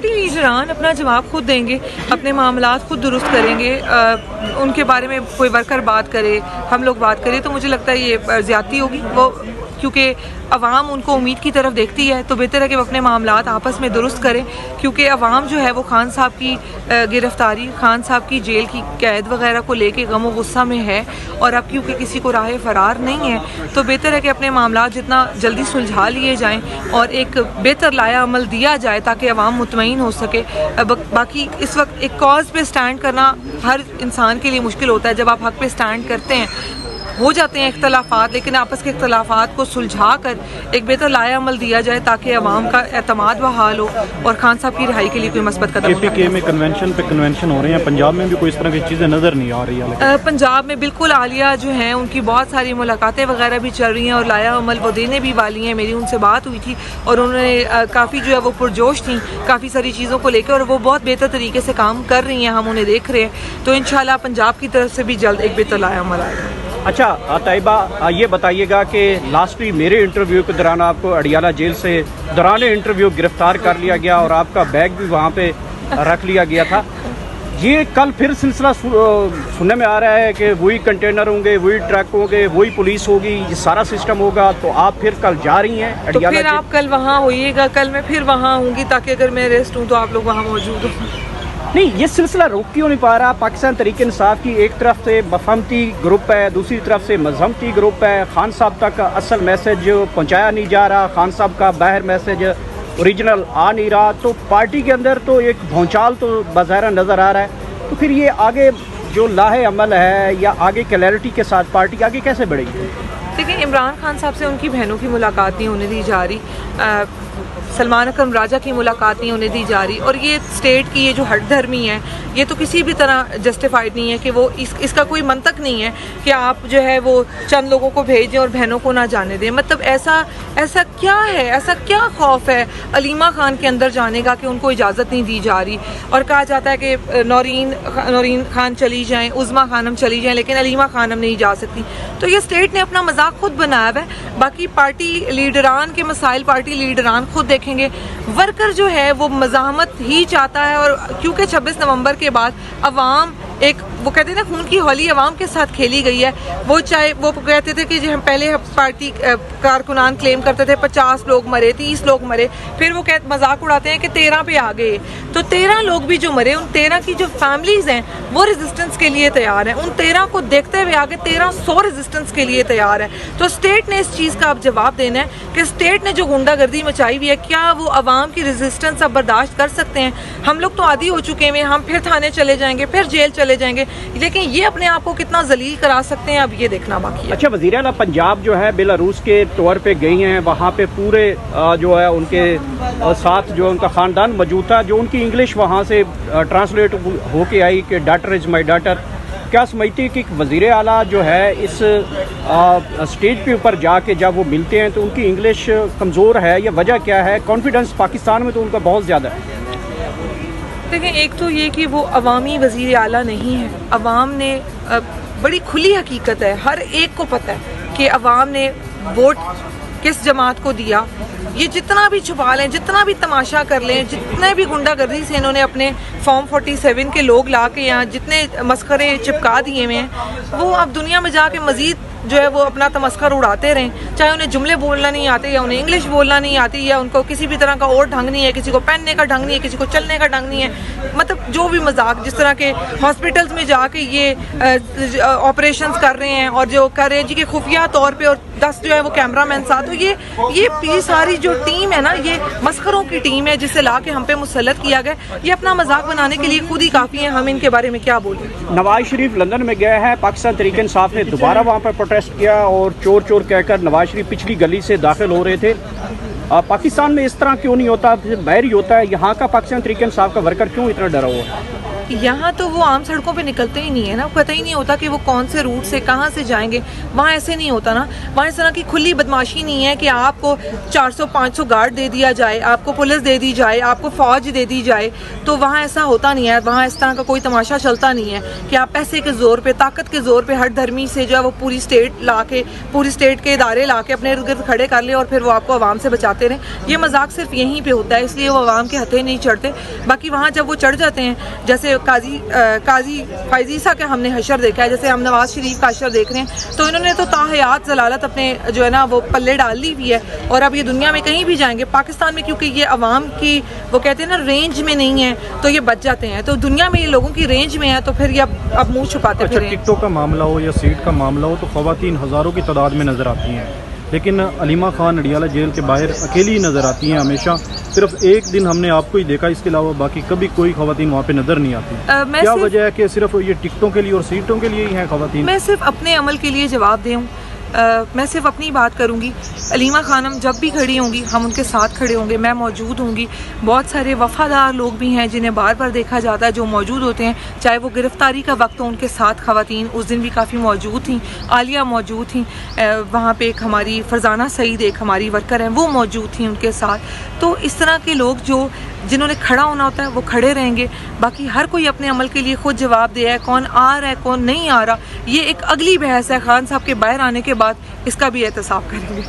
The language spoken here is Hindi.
पार्टी लीडरान अपना जवाब खुद देंगे, अपने मामलात खुद दुरुस्त करेंगे। उनके बारे में कोई वर्कर बात करे, हम लोग बात करें, तो मुझे लगता है ये ज़्यादती होगी। वो क्योंकि अवाम उनको उम्मीद की तरफ देखती है, तो बेहतर है कि वो अपने मामलात आपस में दुरुस्त करें, क्योंकि अवाम जो है वो खान साहब की गिरफ्तारी, खान साहब की जेल की कैद वगैरह को लेके गम और गुस्सा में है। और अब क्योंकि किसी को राह फरार नहीं है, तो बेहतर है कि अपने मामलात जितना जल्दी सुलझा लिए जाएँ और एक बेहतर लाया अमल दिया जाए, ताकि अवाम मुतमईन हो सके। बाकी इस वक्त एक कॉज पे स्टैंड करना हर इंसान के लिए मुश्किल होता है। जब आप हक पे स्टैंड करते हैं, हो जाते हैं इख्तलाफात, लेकिन आपस के इख्तलाफात को सुलझा कर एक बेहतर लाया अमल दिया जाए, ताकि अवाम का एतमाद बहाल हो और खान साहब की रिहाई के लिए कोई मस्बत कदम उठाए। KPK में कन्वेंशन पे कन्वेंशन हो रहे हैं, पंजाब में भी कोई इस तरह की चीज़ें नज़र नहीं आ रही है। पंजाब में बिल्कुल आलिया जो हैं उनकी बहुत सारी मुलाकातें वगैरह भी चल रही हैं और लाया अमल वो देने भी वाली हैं। मेरी उनसे बात हुई थी और उन्होंने काफ़ी जो है वो पुरजोश थी काफ़ी सारी चीज़ों को लेकर, और वो बहुत बेहतर तरीके से काम कर रही हैं, हम उन्हें देख रहे हैं। तो इंशाल्लाह पंजाब की तरफ से भी जल्द एक बेहतर लाया अमल आएगा। अच्छा तैयबा, ये बताइएगा कि लास्टली मेरे इंटरव्यू के दौरान आपको अडियाला जेल से दौरान इंटरव्यू गिरफ्तार कर लिया गया और आपका बैग भी वहाँ पे रख लिया गया था। ये कल फिर सिलसिला सुनने में आ रहा है कि वही कंटेनर होंगे, वही ट्रक होंगे, वही पुलिस होगी, ये सारा सिस्टम होगा। तो आप फिर कल जा रही हैं अडियाला? तो फिर आप कल वहाँ होइएगा, कल मैं फिर वहाँ होंगी, ताकि अगर मैं अरेस्ट हूँ तो आप लोग वहाँ मौजूद हो। नहीं, ये सिलसिला रोक क्यों नहीं पा रहा? पाकिस्तान तहरीक इंसाफ की एक तरफ से मफहमती ग्रुप है, दूसरी तरफ से मजहमती ग्रुप है। खान साहब तक असल मैसेज पहुंचाया नहीं जा रहा, खान साहब का बाहर मैसेज ओरिजिनल आ नहीं रहा। तो पार्टी के अंदर तो एक भौचाल तो बाज़ाहिर नज़र आ रहा है। तो फिर ये आगे जो लाहे अमल है या आगे क्लैरिटी के साथ पार्टी आगे कैसे बढ़ेगी? देखिए, इमरान खान साहब से उनकी बहनों की मुलाकात नहीं होने दी जा रही, सलमान अकरम राजा की मुलाकात नहीं होने दी जा रही, और ये स्टेट की ये जो हठधर्मी है ये तो किसी भी तरह जस्टिफाइड नहीं है कि वो इसका कोई मंतक नहीं है कि आप जो है वो चंद लोगों को भेजें और बहनों को ना जाने दें। मतलब ऐसा क्या है, ऐसा क्या खौफ है अलीमा खान के अंदर जाने का कि उनको इजाज़त नहीं दी जा रही, और कहा जाता है कि नौरीन खान चली जाएं, उज़मा खानम चली जाएं, लेकिन अलीमा खानम नहीं जा सकती। तो ये स्टेट ने अपना मजाक खुद बनाया है। बाकी पार्टी लीडरान के मसाइल पार्टी लीडरान खुद देखेंगे। वर्कर जो है वो मज़ाहमत ही चाहता है, और क्योंकि 26 नवंबर के बाद अवाम एक वो कहते हैं ना खून की होली अवाम के साथ खेली गई है। वो चाहे वो कहते थे कि हम पहले पार्टी कारकुनान क्लेम करते थे 50 लोग मरे, 30 लोग मरे, फिर वो मजाक उड़ाते हैं कि 13 पे आ गए। तो 13 लोग भी जो मरे, उन 13 की जो फैमिलीज हैं वो रेजिस्टेंस के लिए तैयार हैं। उन 13 को देखते हुए आगे 1300 रेजिस्टेंस के लिए तैयार है। तो स्टेट ने इस चीज़ का अब जवाब देना है कि स्टेट ने जो गुंडागर्दी मचाई हुई है, क्या वो अवाम की रेजिस्टेंस अब बर्दाश्त कर सकते हैं? हम लोग तो आदी हो चुके हैं, हम फिर थाने चले जाएंगे, फिर जेल चले जाएंगे, लेकिन ये अपने आप को कितना जलील करा सकते हैं, अब ये देखना बाकी है। अच्छा, वज़ीर आला पंजाब जो है बेलारूस के तौर पे गई हैं, वहाँ पे पूरे जो है उनके साथ जो उनका ख़ानदान मौजूद था, जो उनकी इंग्लिश वहाँ से ट्रांसलेट होके आई कि डॉटर इज़ माई डॉटर। क्या समझती है कि वज़ीर आला जो है इस स्टेज पे ऊपर जाके जब वो मिलते हैं तो उनकी इंग्लिश कमज़ोर है, या वजह क्या है? कॉन्फिडेंस पाकिस्तान में तो उनका बहुत ज़्यादा है। देखें, एक तो ये कि वो अवामी वज़ीर आला नहीं है। अवाम ने बड़ी खुली हकीकत है, हर एक को पता है कि अवाम ने वोट किस जमात को दिया। ये जितना भी छुपा लें, जितना भी तमाशा कर लें, जितने भी गुंडागर्दी से इन्होंने अपने फॉर्म 47 के लोग ला के यहाँ जितने मस्खरे चिपका दिए हुए हैं, वो अब दुनिया में जाके मज़ीद जो है वो अपना तमस्कर उड़ाते रहें। चाहे उन्हें जुमले बोलना नहीं आते, या उन्हें इंग्लिश बोलना नहीं आती, या उनको किसी भी तरह का और ढंग नहीं है, किसी को पहनने का ढंग नहीं है, किसी को चलने का ढंग नहीं है। मतलब जो भी मजाक, जिस तरह के हॉस्पिटल्स में जाके ये ऑपरेशंस कर रहे हैं और जो कर रहे हैं जी के खुफिया तौर पे, और 10 जो है वो कैमरामैन साथ। तो ये सारी जो टीम है ना, ये मस्खरों की टीम है जिसे ला के हम पे मुसल्लत किया गया। ये अपना मजाक बनाने के लिए खुद ही काफ़ी है, हम इनके बारे में क्या बोलें। नवाज शरीफ लंदन में गया है, पाकिस्तान तहरीक इंसाफ ने दोबारा वहाँ पर प्रोटेस्ट किया और चोर चोर कहकर नवाज शरीफ पिछली गली से दाखिल हो रहे थे। पाकिस्तान में इस तरह क्यों नहीं होता, बाहर ही होता है? यहाँ का पाकिस्तान तहरीक इंसाफ का वर्कर क्यों इतना डरा हुआ है? यहाँ तो वो आम सड़कों पे निकलते ही नहीं है ना, पता ही नहीं होता कि वो कौन से रूट से कहाँ से जाएंगे। वहाँ ऐसे नहीं होता ना, वहाँ इस तरह की खुली बदमाशी नहीं है कि आपको 400-500 गार्ड दे दिया जाए, आपको पुलिस दे दी जाए, आपको फौज दे दी जाए। तो वहाँ ऐसा होता नहीं है, वहाँ इस तरह का कोई तमाशा चलता नहीं है कि आप पैसे के ज़ोर पे, ताकत के ज़ोर पे, हर धर्मी से जो है वो पूरी स्टेट के इदारे ला के अपने इर्द गिर्द खड़े कर ले और फिर वो आपको आवाम से बचाते रहें। ये मजाक सिर्फ यहीं पे होता है, इसलिए वो आवाम के हथे नहीं चढ़ते। बाकी वहाँ जब वो चढ़ जाते हैं, जैसे काजी फैज़ीसा का हमने हशर देखा है, जैसे हम नवाज शरीफ का हशर देख रहे हैं, तो इन्होंने तो ताहयात जलालत अपने जो है ना वो पल्ले डाल ली हुई है। और अब ये दुनिया में कहीं भी जाएंगे, पाकिस्तान में क्योंकि ये अवाम की वो कहते हैं ना रेंज में नहीं है तो ये बच जाते हैं, तो दुनिया में ये लोगों की रेंज में है तो फिर ये अब मुंह छुपाते अच्छा, फिरें। टिकटों का मामला हो या सीट का मामला हो तो ख़वातीन हज़ारों की तादाद में नज़र आती हैं, लेकिन अलीमा खान अडियाला जेल के बाहर अकेली ही नज़र आती हैं हमेशा। सिर्फ एक दिन हमने आपको ही देखा, इसके अलावा बाकी कभी कोई ख़वातीन वहाँ पे नज़र नहीं आती। क्या वजह है कि सिर्फ ये टिकटों के लिए और सीटों के लिए ही हैं ख़वातीन? मैं सिर्फ अपने अमल के लिए जवाब दूँ, मैं सिर्फ अपनी बात करूंगी। अलीमा खानम जब भी खड़ी होंगी हम उनके साथ खड़े होंगे, मैं मौजूद होंगी। बहुत सारे वफादार लोग भी हैं जिन्हें बार बार देखा जाता है, जो मौजूद होते हैं, चाहे वो गिरफ्तारी का वक्त हो, उनके साथ ख़वातीन उस दिन भी काफ़ी मौजूद थी। आलिया मौजूद थी, वहाँ पे एक हमारी फरजाना सईद एक हमारी वर्कर हैं, वो मौजूद थी उनके साथ। तो इस तरह के लोग जिन्होंने खड़ा होना होता है वो खड़े रहेंगे। बाकी हर कोई अपने अमल के लिए खुद जवाब दे है, कौन आ रहा है कौन नहीं आ रहा, ये एक अगली बहस है। खान साहब के बाहर आने के बाद इसका भी एहतसाब करेंगे।